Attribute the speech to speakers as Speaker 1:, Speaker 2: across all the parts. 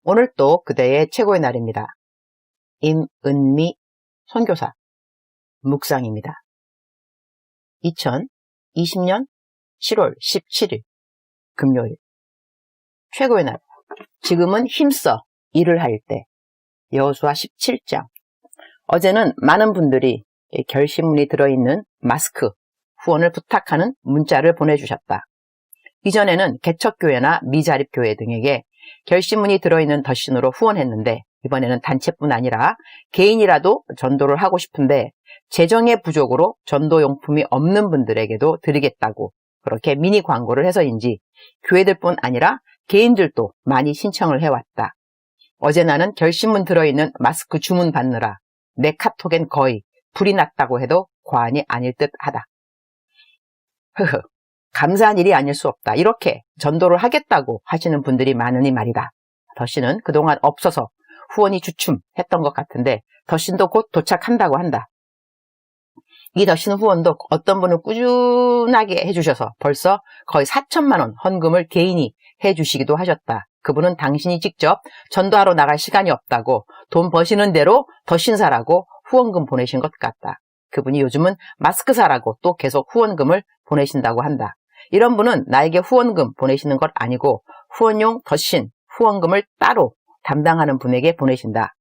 Speaker 1: 오늘 또 그대의 최고의 날입니다. 임은미 선교사 묵상입니다. 2020년 7월 17일 금요일 최고의 날. 지금은 힘써 일을 할 때. 여호수아 17장. 어제는 많은 분들이 결심문이 들어있는 마스크 후원을 부탁하는 문자를 보내주셨다. 이전에는 개척교회나 미자립교회 등에게 결심문이 들어있는 덧신으로 후원했는데 이번에는 단체뿐 아니라 개인이라도 전도를 하고 싶은데 재정의 부족으로 전도용품이 없는 분들에게도 드리겠다고 그렇게 미니 광고를 해서인지 교회들뿐 아니라 개인들도 많이 신청을 해왔다. 어제 나는 결심문 들어있는 마스크 주문 받느라 내 카톡엔 거의 불이 났다고 해도 과언이 아닐 듯 하다. 감사한 일이 아닐 수 없다. 이렇게 전도를 하겠다고 하시는 분들이 많으니 말이다. 덧신은 그동안 없어서 후원이 주춤했던 것 같은데 덧신도 곧 도착한다고 한다. 이 덧신 후원도 어떤 분은 꾸준하게 해주셔서 벌써 거의 4천만 원 헌금을 개인이 해주시기도 하셨다. 그분은 당신이 직접 전도하러 나갈 시간이 없다고 돈 버시는 대로 덧신 사라고 후원금 보내신 것 같다. 그분이 요즘은 마스크 사라고 또 계속 후원금을 보내신다고 한다. 이런 분은 나에게 후원금 보내시는 것 아니고 후원용 덧신 후원금을 따로 담당하는 분에게 보내신다.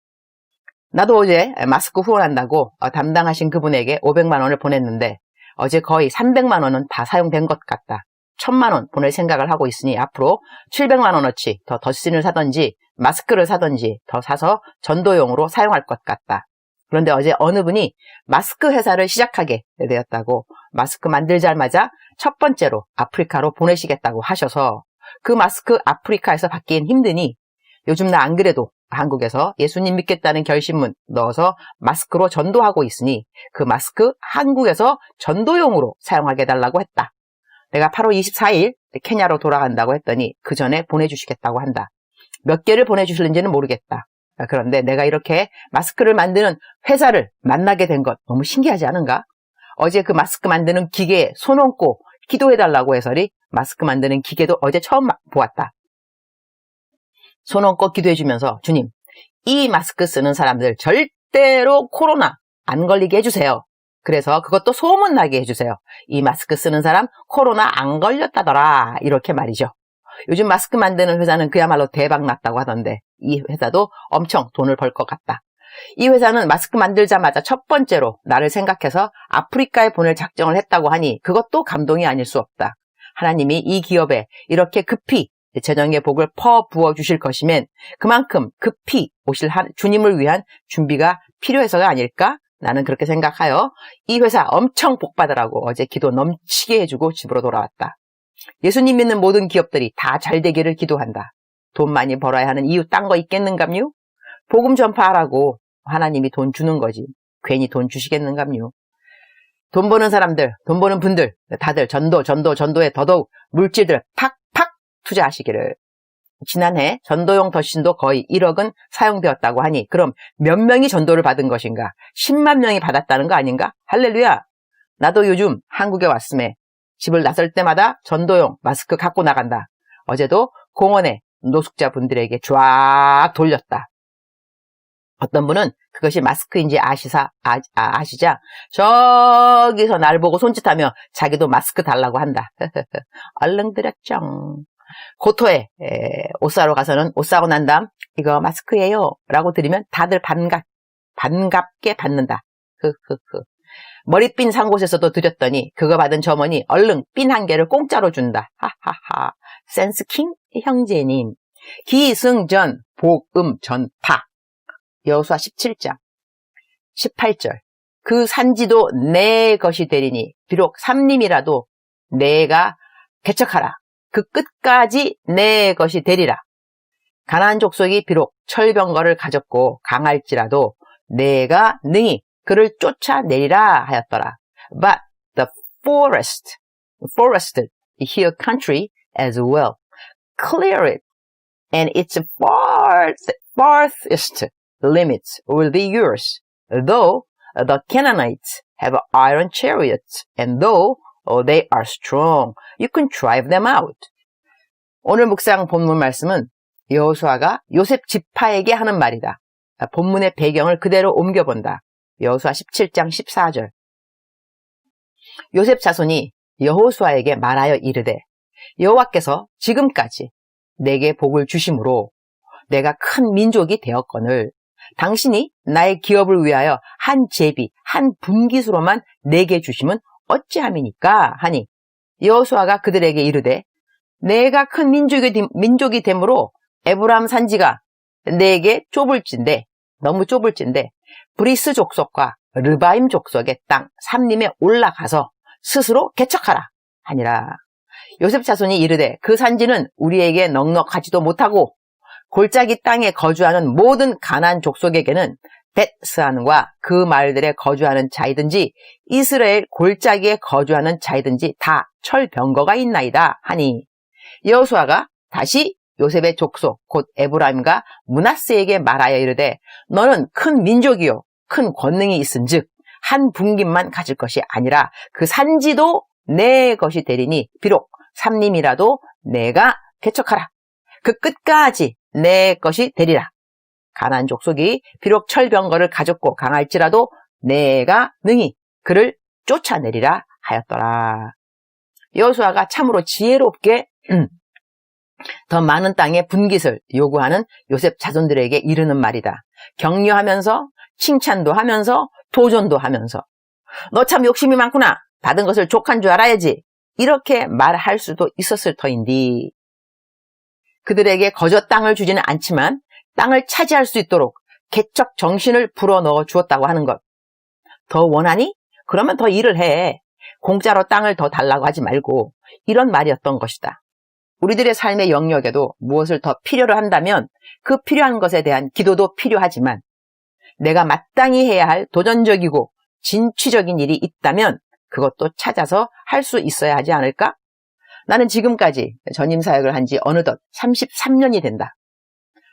Speaker 1: 나도 어제 마스크 후원한다고 담당하신 그분에게 500만 원을 보냈는데 어제 거의 300만 원은 다 사용된 것 같다. 1000만 원 보낼 생각을 하고 있으니 앞으로 700만 원어치 더 덧신을 사든지 마스크를 사든지 더 사서 전도용으로 사용할 것 같다. 그런데 어제 어느 분이 마스크 회사를 시작하게 되었다고 마스크 만들자마자 첫 번째로 아프리카로 보내시겠다고 하셔서 그 마스크 아프리카에서 받기엔 힘드니 요즘 나 안 그래도 한국에서 예수님 믿겠다는 결심문 넣어서 마스크로 전도하고 있으니 그 마스크 한국에서 전도용으로 사용하게 해달라고 했다. 내가 8월 24일 케냐로 돌아간다고 했더니 그 전에 보내주시겠다고 한다. 몇 개를 보내주실는지는 모르겠다. 그런데 내가 이렇게 마스크를 만드는 회사를 만나게 된 것 너무 신기하지 않은가? 어제 그 마스크 만드는 기계에 손 얹고 기도해달라고 해서리 마스크 만드는 기계도 어제 처음 보았다. 손 얹고 기도해주면서 주님, 이 마스크 쓰는 사람들 절대로 코로나 안 걸리게 해주세요. 그래서 그것도 소문나게 해주세요. 이 마스크 쓰는 사람 코로나 안 걸렸다더라. 이렇게 말이죠. 요즘 마스크 만드는 회사는 그야말로 대박 났다고 하던데 이 회사도 엄청 돈을 벌 것 같다. 이 회사는 마스크 만들자마자 첫 번째로 나를 생각해서 아프리카에 보낼 작정을 했다고 하니 그것도 감동이 아닐 수 없다. 하나님이 이 기업에 이렇게 급히 재정의 복을 퍼부어 주실 것이면 그만큼 급히 오실 주님을 위한 준비가 필요해서가 아닐까? 나는 그렇게 생각하여 이 회사 엄청 복받으라고 어제 기도 넘치게 해주고 집으로 돌아왔다. 예수님 믿는 모든 기업들이 다 잘 되기를 기도한다. 돈 많이 벌어야 하는 이유 딴 거 있겠는감요? 복음 전파하라고 하나님이 돈 주는 거지. 괜히 돈 주시겠는감요? 돈 버는 사람들, 돈 버는 분들 다들 전도에 더더욱 물질들 팍팍 투자하시기를. 지난해 전도용 덧신도 거의 1억은 사용되었다고 하니 그럼 몇 명이 전도를 받은 것인가? 10만 명이 받았다는 거 아닌가? 할렐루야! 나도 요즘 한국에 왔음에 집을 나설 때마다 전도용 마스크 갖고 나간다. 어제도 공원에 노숙자분들에게 쫙 돌렸다. 어떤 분은 그것이 마스크인지 아시자 저기서 날 보고 손짓하며 자기도 마스크 달라고 한다. 얼른 드렸죠. 고토에 옷 사러 가서는 옷 사고 난 다음 이거 마스크예요 라고 드리면 다들 반갑게 받는다. 머리핀 산 곳에서도 드렸더니 그거 받은 점원이 얼른 핀 1개를 공짜로 준다. 하하하. 센스킹 형제님. 기승전 복음 전파. 여호수아 17장 18절. 그 산지도 내 것이 되리니 비록 삼림이라도 내가 개척하라. 그 끝까지 내 것이 되리라. 가나안 족속이 비록 철병거를 가졌고 강할지라도 내가 능히 그를 쫓아내리라 하였더라. But the forested hill country as well, clear it, and its farthest limits will be yours. Though the Canaanites have iron chariots, and though they are strong, you can drive them out. 오늘 묵상 본문 말씀은 여호수아가 요셉 지파에게 하는 말이다. 본문의 배경을 그대로 옮겨본다. 여호수아 17장 14절. 요셉 자손이 여호수아에게 말하여 이르되 여호와께서 지금까지 내게 복을 주심으로 내가 큰 민족이 되었거늘 당신이 나의 기업을 위하여 한 제비, 한 분깃으로만 내게 주심은 어찌함이니까 하니 여호수아가 그들에게 이르되 내가 큰 민족이 되므로 에브라임 산지가 내게 좁을진데 너무 좁을진데 브리스 족속과 르바임 족속의 땅 삼림에 올라가서 스스로 개척하라 하니라. 요셉 자손이 이르되 그 산지는 우리에게 넉넉하지도 못하고 골짜기 땅에 거주하는 모든 가나안 족속에게는 벳스안과 그 마을들에 거주하는 자이든지 이스라엘 골짜기에 거주하는 자이든지 다 철병거가 있나이다 하니 여호수아가 다시 요셉의 족속 곧 에브라임과 므낫세에게 말하여 이르되 너는 큰 민족이요 큰 권능이 있은즉 한 분깃만 가질 것이 아니라 그 산지도 내 것이 되리니 비록 삼림이라도 내가 개척하라. 그 끝까지 내 것이 되리라. 가나안 족속이 비록 철병거를 가졌고 강할지라도 내가 능히 그를 쫓아내리라 하였더라. 여호수아가 참으로 지혜롭게 더 많은 땅의 분깃을 요구하는 요셉 자손들에게 이르는 말이다. 격려하면서 칭찬도 하면서 도전도 하면서 너 참 욕심이 많구나. 받은 것을 족한 줄 알아야지. 이렇게 말할 수도 있었을 터인디 그들에게 거저 땅을 주지는 않지만 땅을 차지할 수 있도록 개척 정신을 불어넣어 주었다고 하는 것. 더 원하니? 그러면 더 일을 해. 공짜로 땅을 더 달라고 하지 말고 이런 말이었던 것이다. 우리들의 삶의 영역에도 무엇을 더 필요로 한다면 그 필요한 것에 대한 기도도 필요하지만 내가 마땅히 해야 할 도전적이고 진취적인 일이 있다면 그것도 찾아서 할 수 있어야 하지 않을까? 나는 지금까지 전임 사역을 한 지 어느덧 33년이 된다.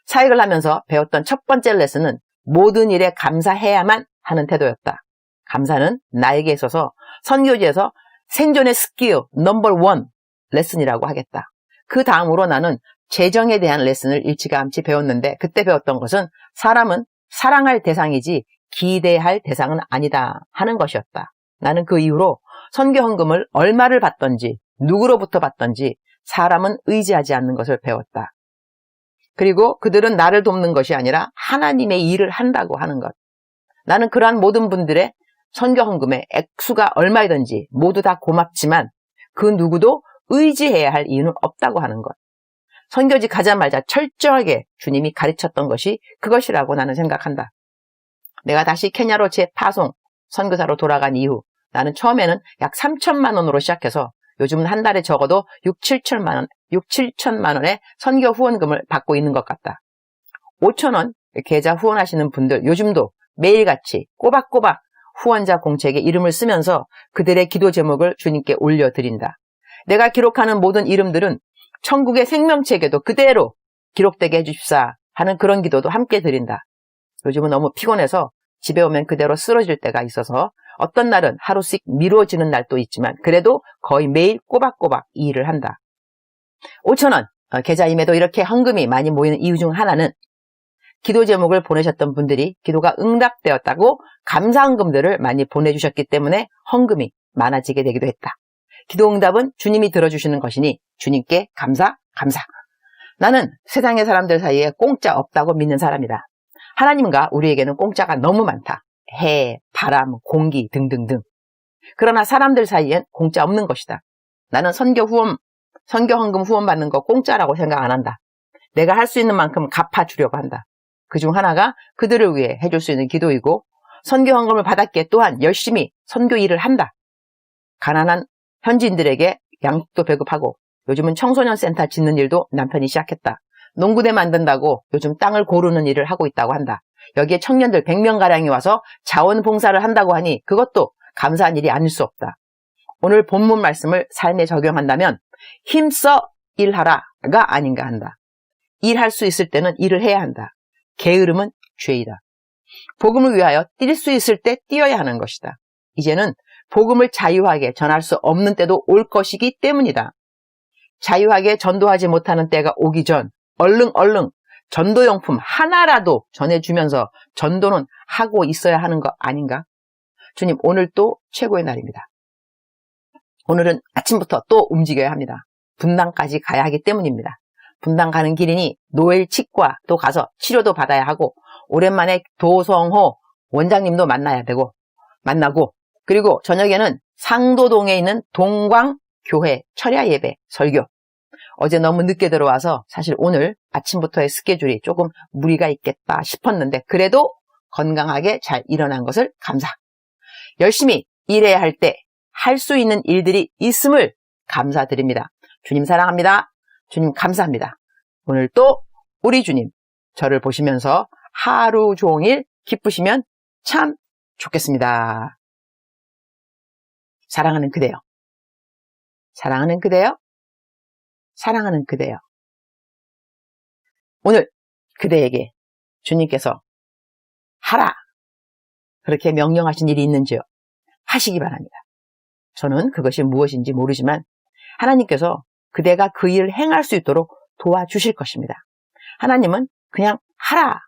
Speaker 1: 사역을 하면서 배웠던 첫 번째 레슨은 모든 일에 감사해야만 하는 태도였다. 감사는 나에게 있어서 선교지에서 생존의 스킬 넘버 1 레슨이라고 하겠다. 그 다음으로 나는 재정에 대한 레슨을 일찌감치 배웠는데 그때 배웠던 것은 사람은 사랑할 대상이지 기대할 대상은 아니다 하는 것이었다. 나는 그 이후로 선교 헌금을 얼마를 받던지 누구로부터 받던지 사람은 의지하지 않는 것을 배웠다. 그리고 그들은 나를 돕는 것이 아니라 하나님의 일을 한다고 하는 것. 나는 그러한 모든 분들의 선교 헌금의 액수가 얼마이든지 모두 다 고맙지만 그 누구도 의지해야 할 이유는 없다고 하는 것. 선교지 가자마자 철저하게 주님이 가르쳤던 것이 그것이라고 나는 생각한다. 내가 다시 케냐로 재파송 선교사로 돌아간 이후 나는 처음에는 약 3천만 원으로 시작해서 요즘은 한 달에 적어도 6,7천만 원의 선교 후원금을 받고 있는 것 같다. 5,000원 계좌 후원하시는 분들 요즘도 매일같이 꼬박꼬박 후원자 공책에 이름을 쓰면서 그들의 기도 제목을 주님께 올려드린다. 내가 기록하는 모든 이름들은 천국의 생명책에도 그대로 기록되게 해주십사 하는 그런 기도도 함께 드린다. 요즘은 너무 피곤해서 집에 오면 그대로 쓰러질 때가 있어서 어떤 날은 하루씩 미뤄지는 날도 있지만 그래도 거의 매일 꼬박꼬박 이 일을 한다. 5,000원 계좌임에도 이렇게 헌금이 많이 모이는 이유 중 하나는 기도 제목을 보내셨던 분들이 기도가 응답되었다고 감사 헌금들을 많이 보내주셨기 때문에 헌금이 많아지게 되기도 했다. 기도 응답은 주님이 들어주시는 것이니 주님께 감사. 나는 세상의 사람들 사이에 공짜 없다고 믿는 사람이다. 하나님과 우리에게는 공짜가 너무 많다. 해, 바람, 공기 등등등. 그러나 사람들 사이엔 공짜 없는 것이다. 나는 선교 헌금 후원 받는 거 공짜라고 생각 안 한다. 내가 할 수 있는 만큼 갚아주려고 한다. 그중 하나가 그들을 위해 해줄 수 있는 기도이고 선교 헌금을 받았기에 또한 열심히 선교 일을 한다. 가난한 현지인들에게 양육도 배급하고 요즘은 청소년 센터 짓는 일도 남편이 시작했다. 농구대 만든다고 요즘 땅을 고르는 일을 하고 있다고 한다. 여기에 청년들 100명가량이 와서 자원봉사를 한다고 하니 그것도 감사한 일이 아닐 수 없다. 오늘 본문 말씀을 삶에 적용한다면 힘써 일하라가 아닌가 한다. 일할 수 있을 때는 일을 해야 한다. 게으름은 죄이다. 복음을 위하여 뛸 수 있을 때 뛰어야 하는 것이다. 이제는 복음을 자유하게 전할 수 없는 때도 올 것이기 때문이다. 자유하게 전도하지 못하는 때가 오기 전 얼른 전도용품 하나라도 전해주면서 전도는 하고 있어야 하는 거 아닌가? 주님, 오늘 또 최고의 날입니다. 오늘은 아침부터 또 움직여야 합니다. 분당까지 가야 하기 때문입니다. 분당 가는 길이니 노엘 치과도 가서 치료도 받아야 하고, 오랜만에 도성호 원장님도 만나고, 그리고 저녁에는 상도동에 있는 동광교회 철야 예배 설교. 어제 너무 늦게 들어와서 사실 오늘 아침부터의 스케줄이 조금 무리가 있겠다 싶었는데, 그래도 건강하게 잘 일어난 것을 감사. 열심히 일해야 할 때 할 수 있는 일들이 있음을 감사드립니다. 주님 사랑합니다. 주님 감사합니다. 오늘 또 우리 주님 저를 보시면서 하루 종일 기쁘시면 참 좋겠습니다. 사랑하는 그대요. 사랑하는 그대요. 사랑하는 그대요. 오늘 그대에게 주님께서 하라, 그렇게 명령하신 일이 있는지요? 하시기 바랍니다. 저는 그것이 무엇인지 모르지만 하나님께서 그대가 그 일을 행할 수 있도록 도와주실 것입니다. 하나님은 그냥 하라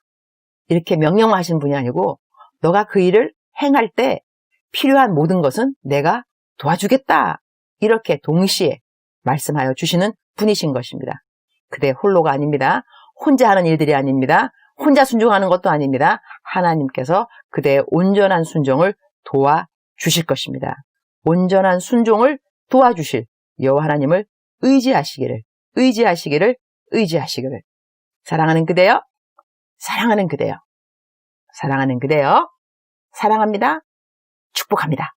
Speaker 1: 이렇게 명령만 하시는 분이 아니고, 너가 그 일을 행할 때 필요한 모든 것은 내가 도와주겠다, 이렇게 동시에 말씀하여 주시는 분이신 것입니다. 그대 홀로가 아닙니다. 혼자 하는 일들이 아닙니다. 혼자 순종하는 것도 아닙니다. 하나님께서 그대의 온전한 순종을 도와주실 것입니다. 온전한 순종을 도와주실 여호와 하나님을 의지하시기를. 사랑하는 그대요. 사랑하는 그대요. 사랑하는 그대요. 사랑합니다. 축복합니다.